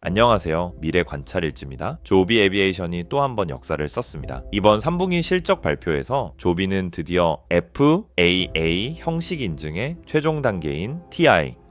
안녕하세요. 미래 관찰일지입니다. 조비 에비에이션이 또 한 번 역사를 썼습니다. 이번 3분기 실적 발표에서 조비는 드디어 FAA 형식 인증의 최종 단계인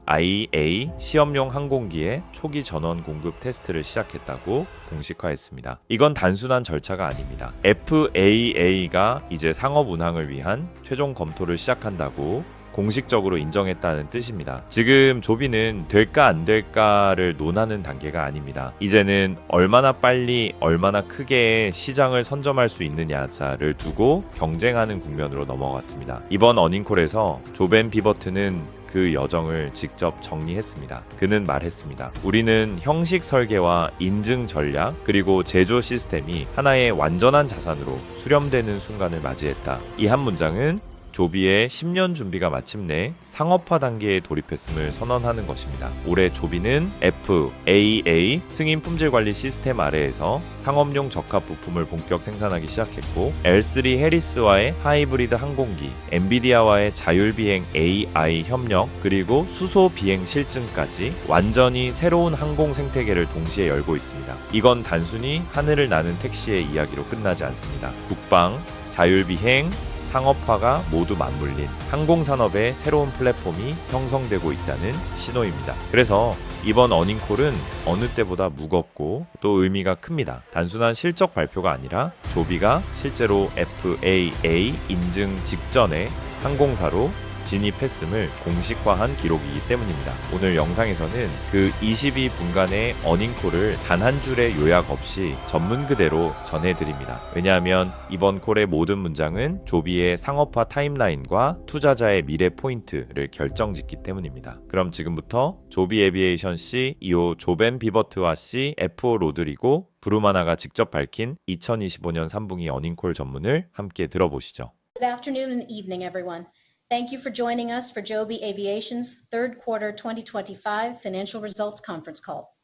IA 시험용 항공기의 초기 전원 공급 테스트를 시작했다고 공식화했습니다. 이건 단순한 절차가 아닙니다. FAA가 이제 상업 운항을 위한 최종 검토를 시작한다고 공식적으로 인정했다는 뜻입니다. 지금 조비는 될까 안 될까를 논하는 단계가 아닙니다. 이제는 얼마나 빨리 얼마나 크게 시장을 선점할 수 있느냐를 두고 경쟁하는 국면으로 넘어갔습니다. 이번 어닝콜에서 조벤 비버트는 그 여정을 직접 정리했습니다. 그는 말했습니다. 우리는 형식 설계와 인증 전략 그리고 제조 시스템이 하나의 완전한 자산으로 수렴되는 순간을 맞이했다. 이 한 문장은 조비의 10년 준비가 마침내 상업화 단계에 돌입했음을 선언하는 것입니다. 올해 조비는 FAA 승인 품질 관리 시스템 아래에서 상업용 적합 부품을 본격 생산하기 시작했고 L3 해리스와의 하이브리드 항공기, 엔비디아와의 자율비행 AI 협력, 그리고 수소비행 실증까지 완전히 새로운 항공 생태계를 동시에 열고 있습니다. 이건 단순히 하늘을 나는 택시의 이야기로 끝나지 않습니다. 국방, 자율비행, 상업화가 모두 맞물린 항공산업의 새로운 플랫폼이 형성되고 있다는 신호입니다. 그래서 이번 어닝콜은 어느 때보다 무겁고 또 의미가 큽니다. 단순한 실적 발표가 아니라 조비가 실제로 FAA 인증 직전에 항공사로 진입했음을 공식화한 기록이기 때문입니다. 오늘 영상에서는 그 22분간의 어닝콜을 단 한 줄의 요약 없이 전문 그대로 전해드립니다. 왜냐하면 이번 콜의 모든 문장은 조비의 상업화 타임라인과 투자자의 미래 포인트를 결정짓기 때문입니다. 그럼 지금부터 조비 에비에이션 CEO 조벤 비버트와 CFO 로드리고 브루마나가 직접 밝힌 2025년 3분기 어닝콜 전문을 함께 들어보시죠. Good afternoon and evening, everyone. Thank you for joining us for Joby Aviation's third quarter 2025 financial results conference call.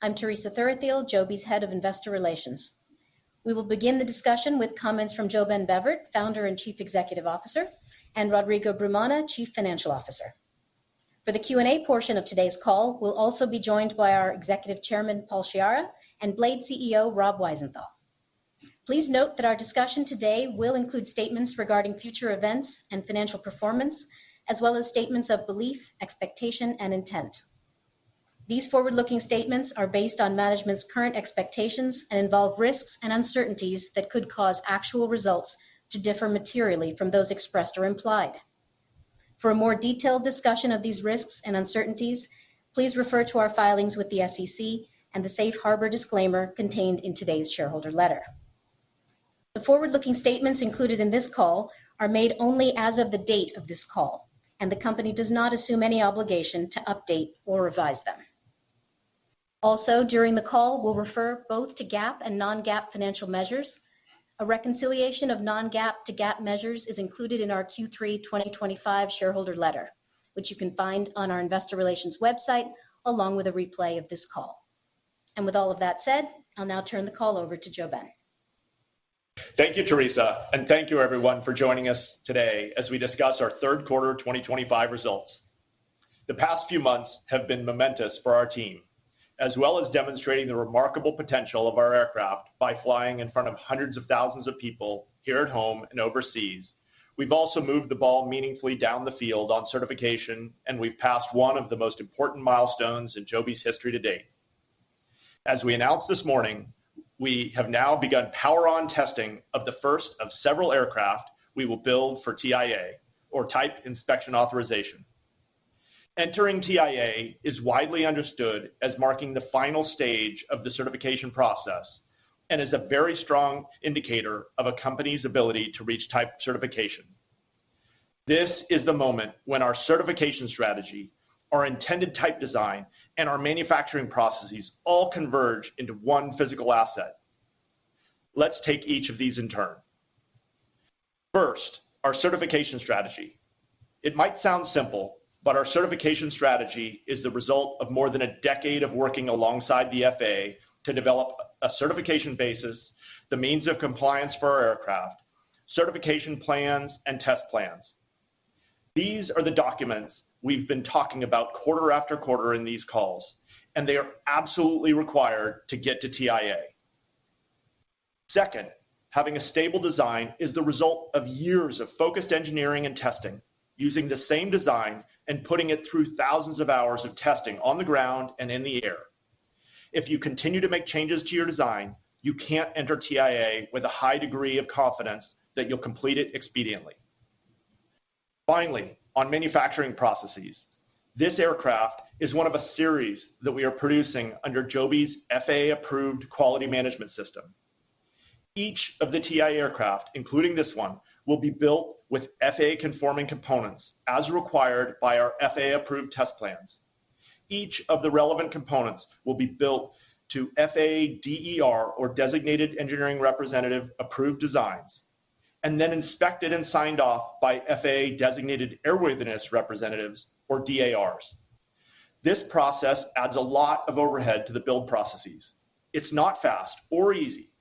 I'm Teresa Thurathiel, Joby's head of investor relations. We will begin the discussion with comments from JoBen Bevert, founder and chief executive officer, and Rodrigo Brumana, chief financial officer. For the Q&A portion of today's call, we'll also be joined by our executive chairman, Paul Sciarra, and Blade CEO, Rob Weisenthal. Please note that our discussion today will include statements regarding future events and financial performance, as well as statements of belief, expectation, and intent. These forward-looking statements are based on management's current expectations and involve risks and uncertainties that could cause actual results to differ materially from those expressed or implied. For a more detailed discussion of these risks and uncertainties, please refer to our filings with the SEC and the safe harbor disclaimer contained in today's shareholder letter. The forward-looking statements included in this call are made only as of the date of this call, and the company does not assume any obligation to update or revise them. Also, during the call, we'll refer both to GAAP and non-GAAP financial measures. A reconciliation of non-GAAP to GAAP measures is included in our Q3 2025 shareholder letter, which you can find on our investor relations website, along with a replay of this call. And with all of that said, I'll now turn the call over to JoBen. Thank you, Teresa, and thank you everyone for joining us today as we discuss our third quarter 2025 results. The past few months have been momentous for our team, as well as demonstrating the remarkable potential of our aircraft by flying in front of hundreds of thousands of people here at home and overseas. We've also moved the ball meaningfully down the field on certification, and we've passed one of the most important milestones in Joby's history to date. As we announced this morning, we have now begun power-on testing of the first of several aircraft we will build for TIA, or Type Inspection Authorization. Entering TIA is widely understood as marking the final stage of the certification process and is a very strong indicator of a company's ability to reach type certification. This is the moment when our certification strategy, our intended type design, and our manufacturing processes all converge into one physical asset. Let's take each of these in turn. First, our certification strategy. It might sound simple, but our certification strategy is the result of more than a decade of working alongside the FAA to develop a certification basis, the means of compliance for our aircraft, certification plans, and test plans. These are the documents we've been talking about quarter after quarter in these calls, and they are absolutely required to get to TIA. Second, having a stable design is the result of years of focused engineering and testing, using the same design and putting it through thousands of hours of testing on the ground and in the air. If you continue to make changes to your design, you can't enter TIA with a high degree of confidence that you'll complete it expediently. Finally, on manufacturing processes, this aircraft is one of a series that we are producing under Joby's FAA-approved quality management system. Each of the TIA aircraft, including this one, will be built with FAA-conforming components as required by our FAA-approved test plans. Each of the relevant components will be built to FAA DER, or Designated Engineering Representative, approved designs, and then inspected and signed off by FAA Designated Airworthiness Representatives, or DARs. This process adds a lot of overhead to the build processes. It's not fast or easy,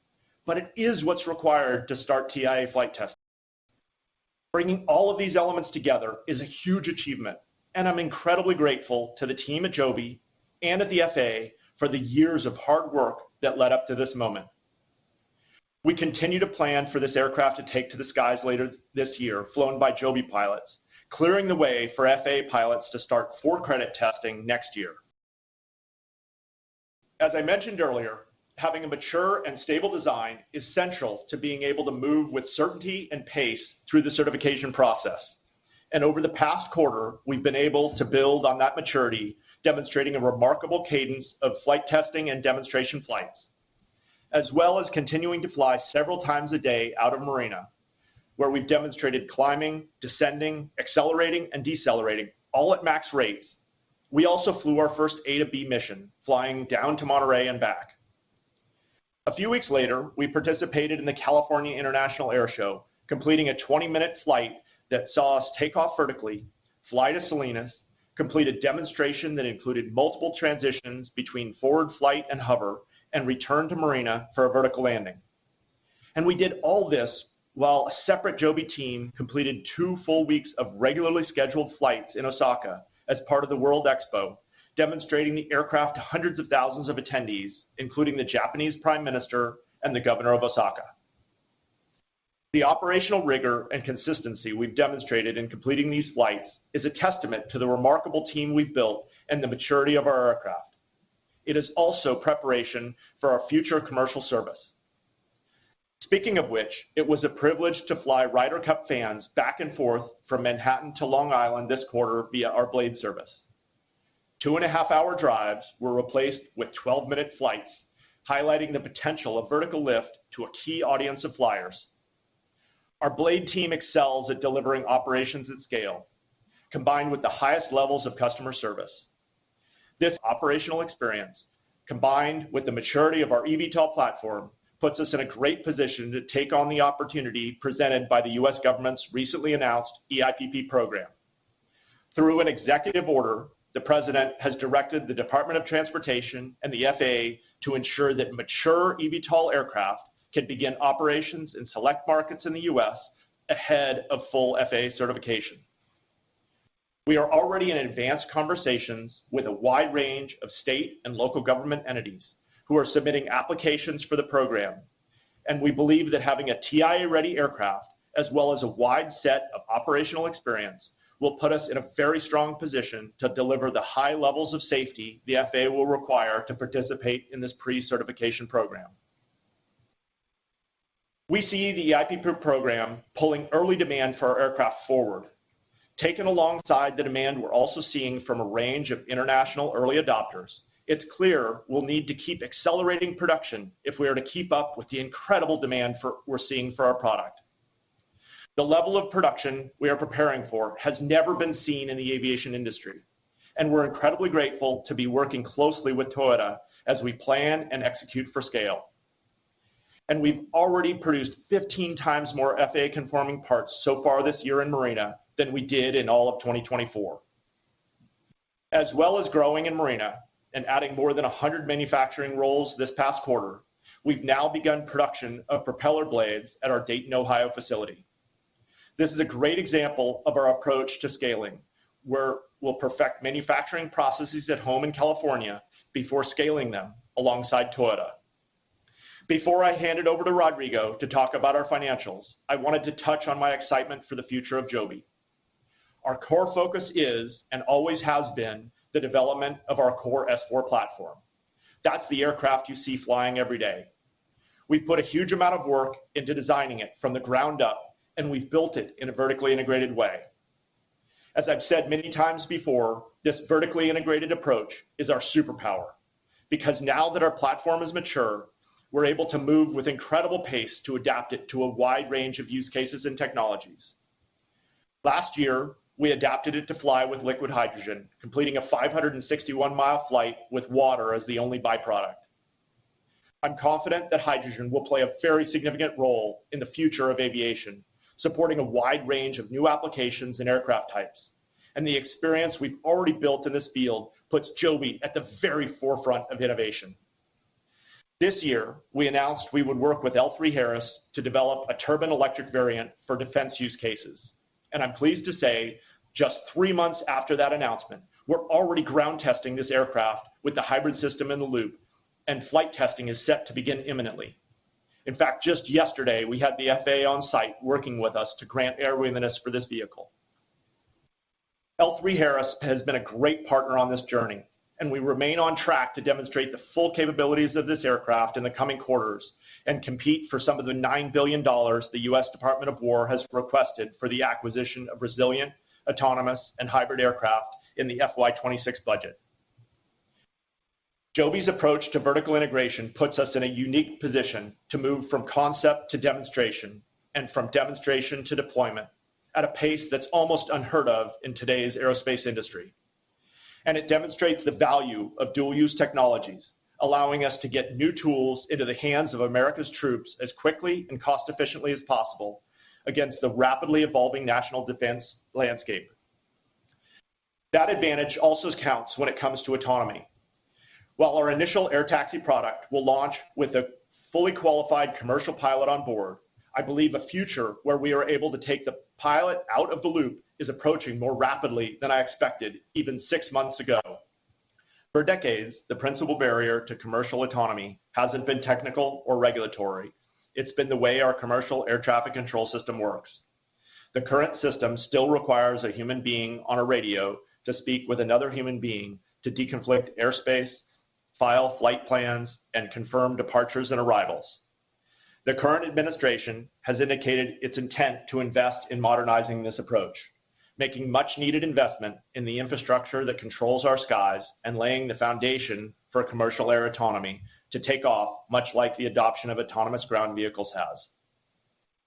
but it is what's required to start TIA flight testing. Bringing all of these elements together is a huge achievement, and I'm incredibly grateful to the team at Joby and at the FAA for the years of hard work that led up to this moment. We continue to plan for this aircraft to take to the skies later this year, flown by Joby pilots, clearing the way for FAA pilots to start for-credit testing next year. As I mentioned earlier, having a mature and stable design is central to being able to move with certainty and pace through the certification process. And over the past quarter, we've been able to build on that maturity, demonstrating a remarkable cadence of flight testing and demonstration flights, as well as continuing to fly several times a day out of Marina, where we've demonstrated climbing, descending, accelerating, and decelerating, all at max rates. We also flew our first A to B mission, flying down to Monterey and back. A few weeks later, we participated in the California International Air Show, completing a 20-minute flight that saw us take off vertically, fly to Salinas, complete a demonstration that included multiple transitions between forward flight and hover, and return to Marina for a vertical landing. And we did all this while a separate Joby team completed 2 full weeks of regularly scheduled flights in Osaka as part of the World Expo, demonstrating the aircraft to hundreds of thousands of attendees, including the Japanese Prime Minister and the Governor of Osaka. The operational rigor and consistency we've demonstrated in completing these flights is a testament to the remarkable team we've built and the maturity of our aircraft. It is also preparation for our future commercial service. Speaking of which, it was a privilege to fly Ryder Cup fans back and forth from Manhattan to Long Island this quarter via our Blade service. 2.5-hour drives were replaced with 12-minute flights, highlighting the potential of vertical lift to a key audience of flyers. Our Blade team excels at delivering operations at scale, combined with the highest levels of customer service. This operational experience, combined with the maturity of our eVTOL platform, puts us in a great position to take on the opportunity presented by the US government's recently announced EIPP program. Through an executive order, the President has directed the Department of Transportation and the FAA to ensure that mature eVTOL aircraft can begin operations in select markets in the US ahead of full FAA certification. We are already in advanced conversations with a wide range of state and local government entities who are submitting applications for the program, and we believe that having a TIA-ready aircraft, as well as a wide set of operational experience, will put us in a very strong position to deliver the high levels of safety the FAA will require to participate in this pre-certification program. We see the EIPP program pulling early demand for our aircraft forward. Taken alongside the demand we're also seeing from a range of international early adopters, it's clear we'll need to keep accelerating production if we are to keep up with the incredible demand we're seeing for our product. The level of production we are preparing for has never been seen in the aviation industry, and we're incredibly grateful to be working closely with Toyota as we plan and execute for scale. And we've already produced 15 times more FAA-conforming parts so far this year in Marina than we did in all of 2024. As well as growing in Marina and adding more than 100 manufacturing roles this past quarter, we've now begun production of propeller blades at our Dayton, Ohio facility. This is a great example of our approach to scaling, where we'll perfect manufacturing processes at home in California before scaling them alongside Toyota. Before I hand it over to Rodrigo to talk about our financials, I wanted to touch on my excitement for the future of Joby. Our core focus is, and always has been, the development of our core S4 platform. That's the aircraft you see flying every day. We put a huge amount of work into designing it from the ground up, and we've built it in a vertically integrated way. As I've said many times before, this vertically integrated approach is our superpower, because now that our platform is mature, we're able to move with incredible pace to adapt it to a wide range of use cases and technologies. Last year, we adapted it to fly with liquid hydrogen, completing a 561-mile flight with water as the only byproduct. I'm confident that hydrogen will play a very significant role in the future of aviation, supporting a wide range of new applications and aircraft types. And the experience we've already built in this field puts Joby at the very forefront of innovation. This year, we announced we would work with L3Harris to develop a turbine electric variant for defense use cases. And I'm pleased to say, just 3 months after that announcement, we're already ground testing this aircraft with the hybrid system in the loop, and flight testing is set to begin imminently. In fact, just yesterday, we had the FAA on site working with us to grant airworthiness for this vehicle. L3Harris has been a great partner on this journey, and we remain on track to demonstrate the full capabilities of this aircraft in the coming quarters and compete for some of the $9 billion the U.S. Department of War has requested for the acquisition of resilient, autonomous, and hybrid aircraft in the FY26 budget. Joby's approach to vertical integration puts us in a unique position to move from concept to demonstration and from demonstration to deployment at a pace that's almost unheard of in today's aerospace industry. And it demonstrates the value of dual-use technologies, allowing us to get new tools into the hands of America's troops as quickly and cost-efficiently as possible against the rapidly evolving national defense landscape. That advantage also counts when it comes to autonomy. While our initial air taxi product will launch with a fully qualified commercial pilot on board, I believe a future where we are able to take the pilot out of the loop is approaching more rapidly than I expected even 6 months ago. For decades, the principal barrier to commercial autonomy hasn't been technical or regulatory. It's been the way our commercial air traffic control system works. The current system still requires a human being on a radio to speak with another human being to deconflict airspace, file flight plans, and confirm departures and arrivals. The current administration has indicated its intent to invest in modernizing this approach, making much needed investment in the infrastructure that controls our skies and laying the foundation for commercial air autonomy to take off, much like the adoption of autonomous ground vehicles has.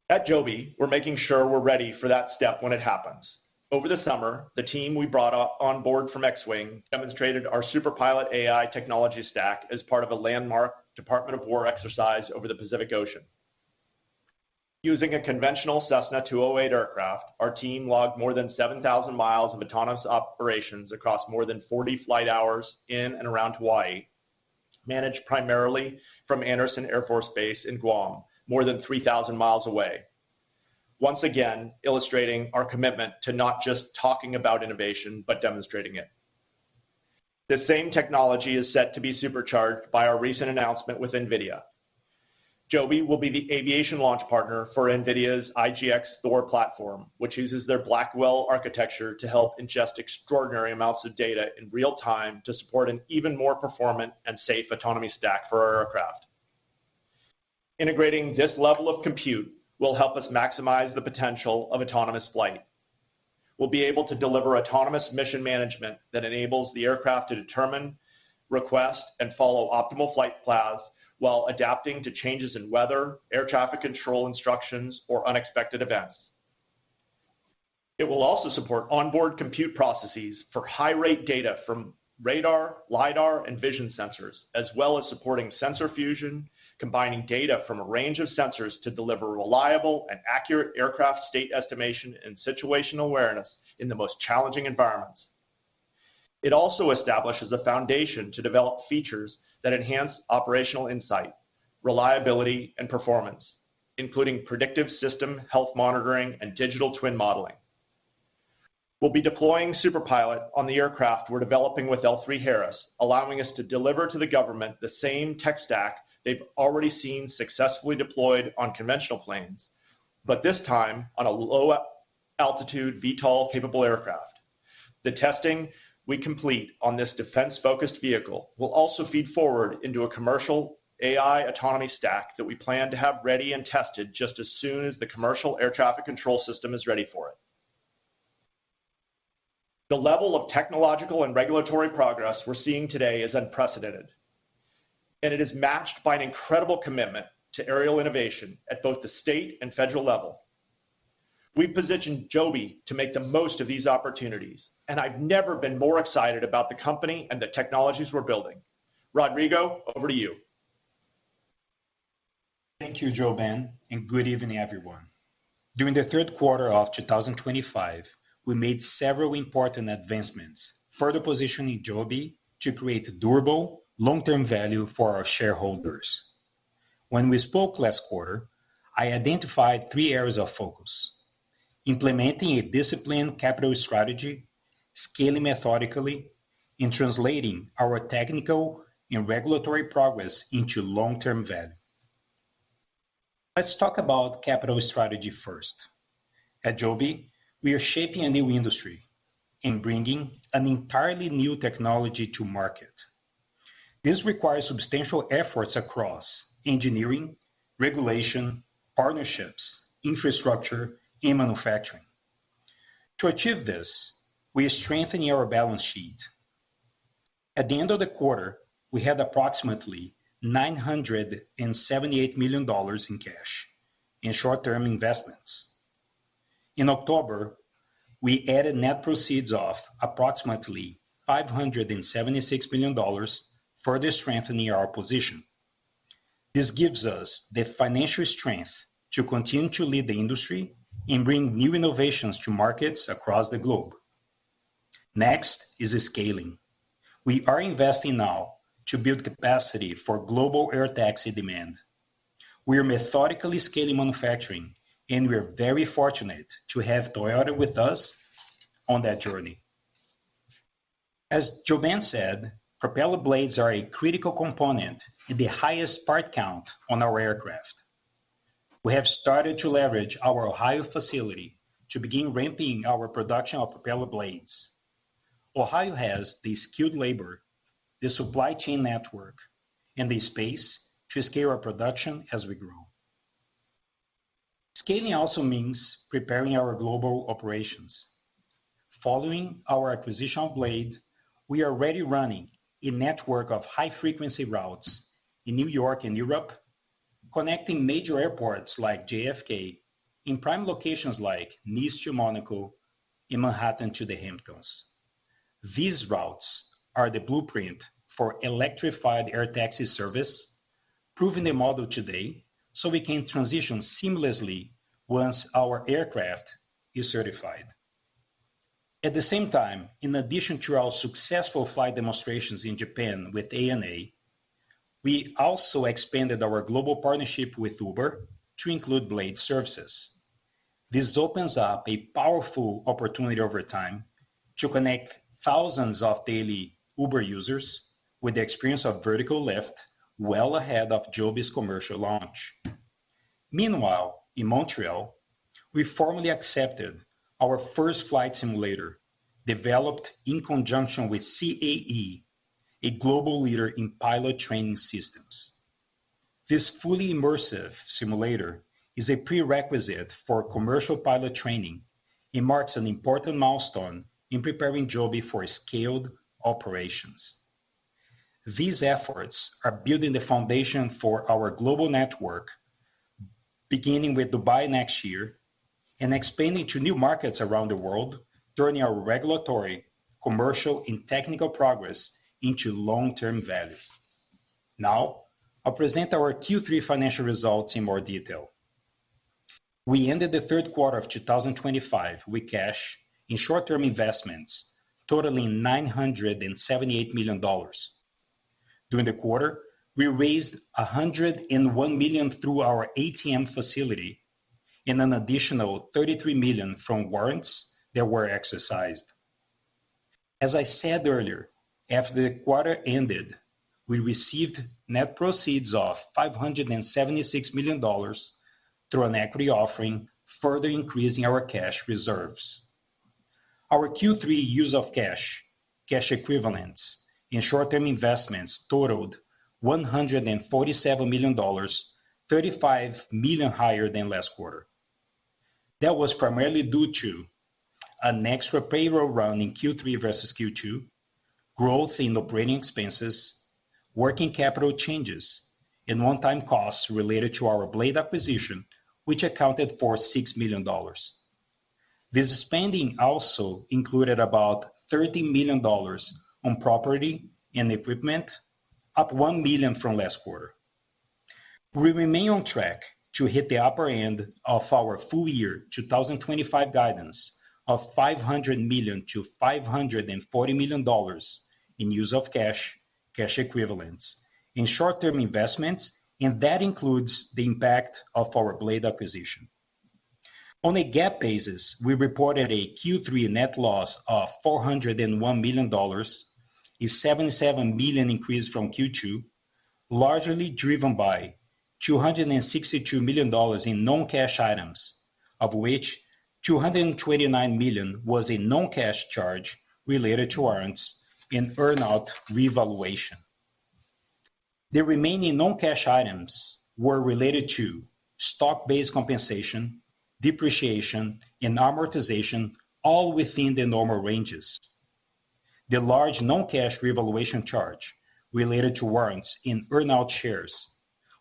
At Joby, we're making sure we're ready for that step when it happens. Over the summer, the team we brought on board from X-Wing demonstrated our SuperPilot AI technology stack as part of a landmark Department of War exercise over the Pacific Ocean. Using a conventional Cessna 208 aircraft, our team logged more than 7,000 miles of autonomous operations across more than 40 flight hours in and around Hawaii, managed primarily from Andersen Air Force Base in Guam, more than 3,000 miles away. Once again, illustrating our commitment to not just talking about innovation, but demonstrating it. This same technology is set to be supercharged by our recent announcement with NVIDIA. Joby will be the aviation launch partner for NVIDIA's IGX Thor platform, which uses their Blackwell architecture to help ingest extraordinary amounts of data in real time to support an even more performant and safe autonomy stack for our aircraft. Integrating this level of compute will help us maximize the potential of autonomous flight. We'll be able to deliver autonomous mission management that enables the aircraft to determine, request, and follow optimal flight paths while adapting to changes in weather, air traffic control instructions, or unexpected events. It will also support onboard compute processes for high-rate data from radar, LiDAR, and vision sensors, as well as supporting sensor fusion, combining data from a range of sensors to deliver reliable and accurate aircraft state estimation and situational awareness in the most challenging environments. It also establishes a foundation to develop features that enhance operational insight, reliability, and performance, including predictive system health monitoring and digital twin modeling. We'll be deploying SuperPilot on the aircraft we're developing with L3 Harris, allowing us to deliver to the government the same tech stack they've already seen successfully deployed on conventional planes, but this time on a low-altitude VTOL capable aircraft. The testing we complete on this defense-focused vehicle will also feed forward into a commercial AI autonomy stack that we plan to have ready and tested just as soon as the commercial air traffic control system is ready for it. The level of technological and regulatory progress we're seeing today is unprecedented, and it is matched by an incredible commitment to aerial innovation at both the state and federal level. We've positioned Joby to make the most of these opportunities, and I've never been more excited about the company and the technologies we're building. Rodrigo, over to you. Thank you, Joe Ben, and good evening, everyone. During the third quarter of 2025, we made several important advancements, further positioning Joby to create durable, long-term value for our shareholders. When we spoke last quarter, I identified 3 areas of focus: implementing a disciplined capital strategy, scaling methodically, and translating our technical and regulatory progress into long-term value. Let's talk about capital strategy first. At Joby, we are shaping a new industry and bringing an entirely new technology to market. This requires substantial efforts across engineering, regulation, partnerships, infrastructure, and manufacturing. To achieve this, we are strengthening our balance sheet. At the end of the quarter, we had approximately $978 million in cash and short-term investments. In October, we added net proceeds of approximately $576 million, further strengthening our position. This gives us the financial strength to continue to lead the industry and bring new innovations to markets across the globe. Next is scaling. We are investing now to build capacity for global air taxi demand. We are methodically scaling manufacturing, and we are very fortunate to have Toyota with us on that journey. As Joe Ben said, propeller blades are a critical component and the highest part count on our aircraft. We have started to leverage our Ohaio facility to begin ramping our production of propeller blades. Ohaio has the skilled labor, the supply chain network, and the space to scale our production as we grow. Scaling also means preparing our global operations. Following our acquisition of Blade, we are already running a network of high-frequency routes in New York and Europe, connecting major airports like JFK in prime locations like Nice to Monaco and Manhattan to the Hamptons. These routes are the blueprint for electrified air taxi service, proving the model today so we can transition seamlessly once our aircraft is certified. At the same time, in addition to our successful flight demonstrations in Japan with ANA, we also expanded our global partnership with Uber to include Blade services. This opens up a powerful opportunity over time to connect thousands of daily Uber users with the experience of vertical lift well ahead of Joby's commercial launch. Meanwhile, in Montreal, we formally accepted our first flight simulator, developed in conjunction with CAE, a global leader in pilot training systems. This fully immersive simulator is a prerequisite for commercial pilot training and marks an important milestone in preparing Joby for scaled operations. These efforts are building the foundation for our global network, beginning with Dubai next year and expanding to new markets around the world, turning our regulatory, commercial, and technical progress into long-term value. Now, I'll present our Q3 financial results in more detail. We ended the third quarter of 2025 with cash in short-term investments totaling $978 million. During the quarter, we raised $101 million through our ATM facility and an additional $33 million from warrants that were exercised. As I said earlier, after the quarter ended, we received net proceeds of $576 million through an equity offering, further increasing our cash reserves. Our Q3 use of cash equivalents, and short-term investments totaled $147 million, $35 million higher than last quarter. That was primarily due to an extra payroll run in Q3 versus Q2, growth in operating expenses, working capital changes, and one-time costs related to our Blade acquisition, which accounted for $6 million. This spending also included about $30 million on property and equipment, up $1 million from last quarter. We remain on track to hit the upper end of our full year 2025 guidance of $500 million to $540 million in use of cash equivalents, and short-term investments, and that includes the impact of our Blade acquisition. On a GAAP basis, we reported a Q3 net loss of $401 million, a $77 million increase from Q2, largely driven by $262 million in non-cash items, of which $229 million was a non-cash charge related to warrants and earn-out revaluation. The remaining non-cash items were related to stock-based compensation, depreciation, and amortization, all within the normal ranges. The large non-cash revaluation charge related to warrants and earn-out shares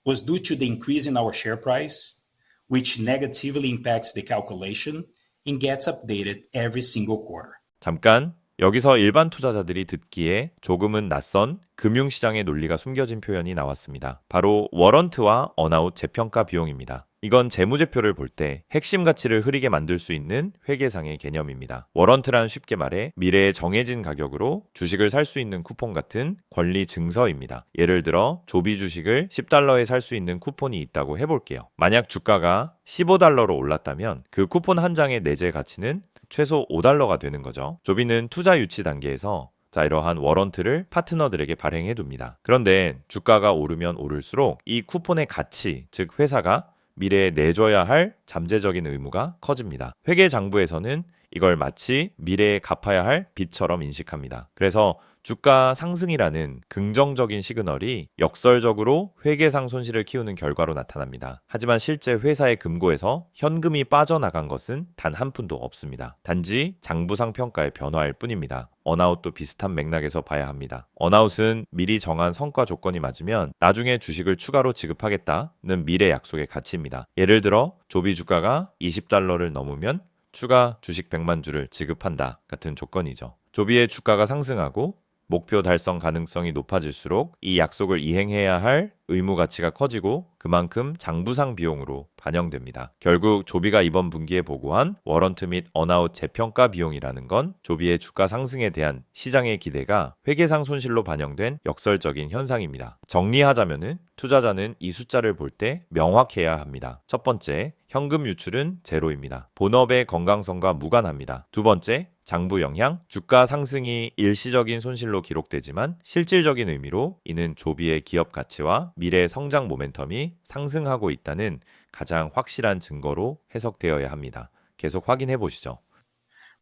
was due to the increase in our share price, which negatively impacts the calculation and gets updated every single quarter. 잠깐, 여기서 일반 투자자들이 듣기에 조금은 낯선 금융시장의 논리가 숨겨진 표현이 나왔습니다. 바로 워런트와 언아웃 재평가 비용입니다. 이건 재무제표를 볼 때 핵심 가치를 흐리게 만들 수 있는 회계상의 개념입니다. 워런트란 쉽게 말해 미래에 정해진 가격으로 주식을 살 수 있는 쿠폰 같은 권리 증서입니다. 예를 들어 조비 주식을 $10에 살 수 있는 쿠폰이 있다고 해볼게요. 만약 주가가 $15로 올랐다면 그 쿠폰 한 장의 내재 가치는 최소 $5가 되는 거죠. 조비는 투자 유치 단계에서 이러한 워런트를 파트너들에게 발행해둡니다. 그런데 주가가 오르면 오를수록 이 쿠폰의 가치, 즉 회사가 미래에 내줘야 할 잠재적인 의무가 커집니다. 회계장부에서는 이걸 마치 미래에 갚아야 할 빚처럼 인식합니다. 그래서 주가 상승이라는 긍정적인 시그널이 역설적으로 회계상 손실을 키우는 결과로 나타납니다. 하지만 실제 회사의 금고에서 현금이 빠져나간 것은 단 한 푼도 없습니다. 단지 장부상 평가의 변화일 뿐입니다. 언아웃도 비슷한 맥락에서 봐야 합니다. 언아웃은 미리 정한 성과 조건이 맞으면 나중에 주식을 추가로 지급하겠다는 미래 약속의 가치입니다. 예를 들어 조비 주가가 $20를 넘으면 추가 주식 100만 주를 지급한다 같은 조건이죠. 조비의 주가가 상승하고 목표 달성 가능성이 높아질수록 이 약속을 이행해야 할 의무 가치가 커지고 그만큼 장부상 비용으로 반영됩니다. 결국 조비가 이번 분기에 보고한 워런트 및 언아웃 재평가 비용이라는 건 조비의 주가 상승에 대한 시장의 기대가 회계상 손실로 반영된 역설적인 현상입니다. 정리하자면은 투자자는 이 숫자를 볼 때 명확해야 합니다. 첫 번째, 현금 유출은 제로입니다. 본업의 건강성과 무관합니다. 두 번째, 장부 영향, 주가 상승이 일시적인 손실로 기록되지만 실질적인 의미로 이는 조비의 기업 가치와 미래 성장 모멘텀이 상승하고 있다는 가장 확실한 증거로 해석되어야 합니다. 계속 확인해 보시죠.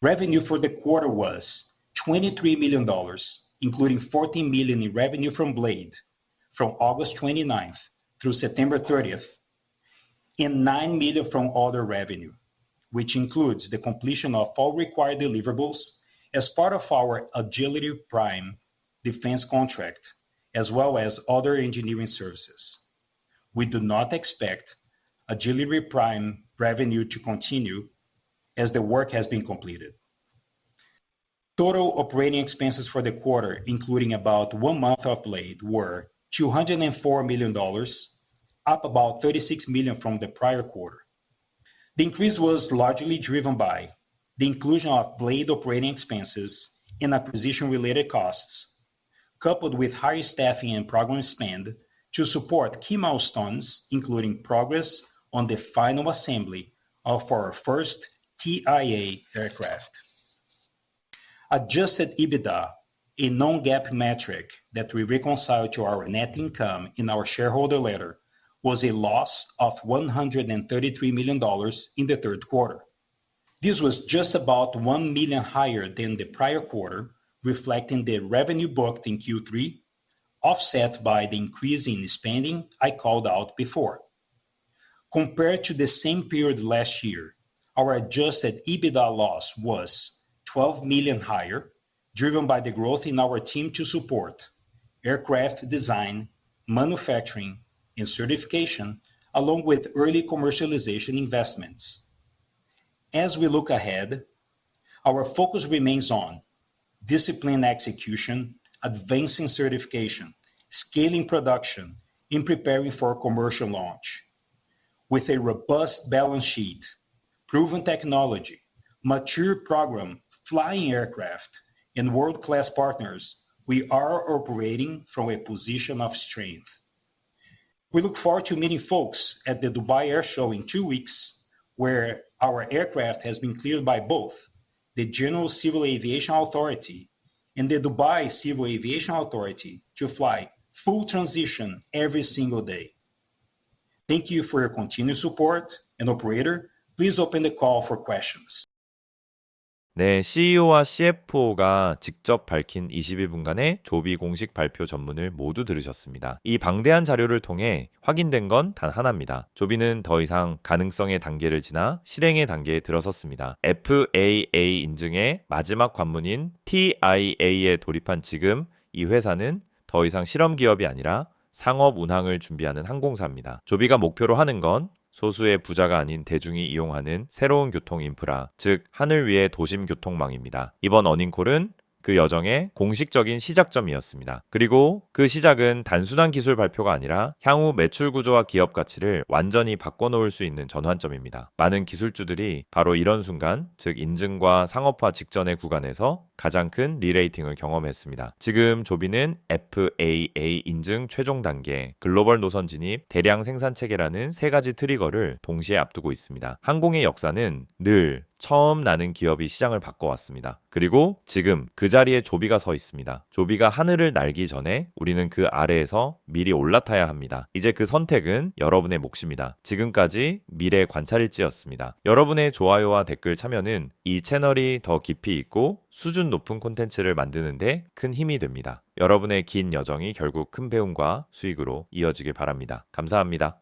Revenue for the quarter was $23 million, including $14 million in revenue from Blade from August 29th through September 30th, and $9 million from other revenue, which includes the completion of all required deliverables as part of our Agility Prime defense contract, as well as other engineering services. We do not expect Agility Prime revenue to continue as the work has been completed. Total operating expenses for the quarter, including about 1 month of Blade, were $204 million, up about $36 million from the prior quarter. The increase was largely driven by the inclusion of Blade operating expenses and acquisition-related costs, coupled with higher staffing and program spend to support key milestones, including progress on the final assembly of our first TIA aircraft. Adjusted EBITDA, a non-GAAP metric that we reconcile to our net income in our shareholder letter, was a loss of $133 million in the third quarter. This was just about $1 million higher than the prior quarter, reflecting the revenue booked in Q3, offset by the increase in spending I called out before. Compared to the same period last year, our adjusted EBITDA loss was $12 million higher, driven by the growth in our team to support aircraft design, manufacturing, and certification, along with early commercialization investments. As we look ahead, our focus remains on disciplined execution, advancing certification, scaling production, and preparing for commercial launch. With a robust balance sheet, proven technology, mature program, flying aircraft, and world-class partners, we are operating from a position of strength. We look forward to meeting folks at the Dubai Air Show in 2 weeks, where our aircraft has been cleared by both the General Civil Aviation Authority and the Dubai Civil Aviation Authority to fly full transition every single day. Thank you for your continued support, and operator, please open the call for questions. 네, CEO와 CFO가 직접 밝힌 21분간의 조비 공식 발표 전문을 모두 들으셨습니다. 이 방대한 자료를 통해 확인된 건 단 하나입니다. 조비는 더 이상 가능성의 단계를 지나 실행의 단계에 들어섰습니다. FAA 인증의 마지막 관문인 TIA에 돌입한 지금 이 회사는 더 이상 실험 기업이 아니라 상업 운항을 준비하는 항공사입니다. 조비가 목표로 하는 건 소수의 부자가 아닌 대중이 이용하는 새로운 교통 인프라, 즉 하늘 위의 도심 교통망입니다. 이번 어닝콜은 그 여정의 공식적인 시작점이었습니다. 그리고 그 시작은 단순한 기술 발표가 아니라 향후 매출 구조와 기업 가치를 완전히 바꿔놓을 수 있는 전환점입니다. 많은 기술주들이 바로 이런 순간, 즉 인증과 상업화 직전의 구간에서 가장 큰 리레이팅을 경험했습니다. 지금 조비는 FAA 인증 최종 단계, 글로벌 노선 진입, 대량 생산 체계라는 세 가지 트리거를 동시에 앞두고 있습니다. 항공의 역사는 늘 처음 나는 기업이 시장을 바꿔왔습니다. 그리고 지금 그 자리에 조비가 서 있습니다. 조비가 하늘을 날기 전에 우리는 그 아래에서 미리 올라타야 합니다. 이제 그 선택은 여러분의 몫입니다. 지금까지 미래 관찰일지였습니다. 여러분의 좋아요와 댓글 참여는 이 채널이 더 깊이 있고 수준 높은 콘텐츠를 만드는데 큰 힘이 됩니다. 여러분의 긴 여정이 결국 큰 배움과 수익으로 이어지길 바랍니다. 감사합니다.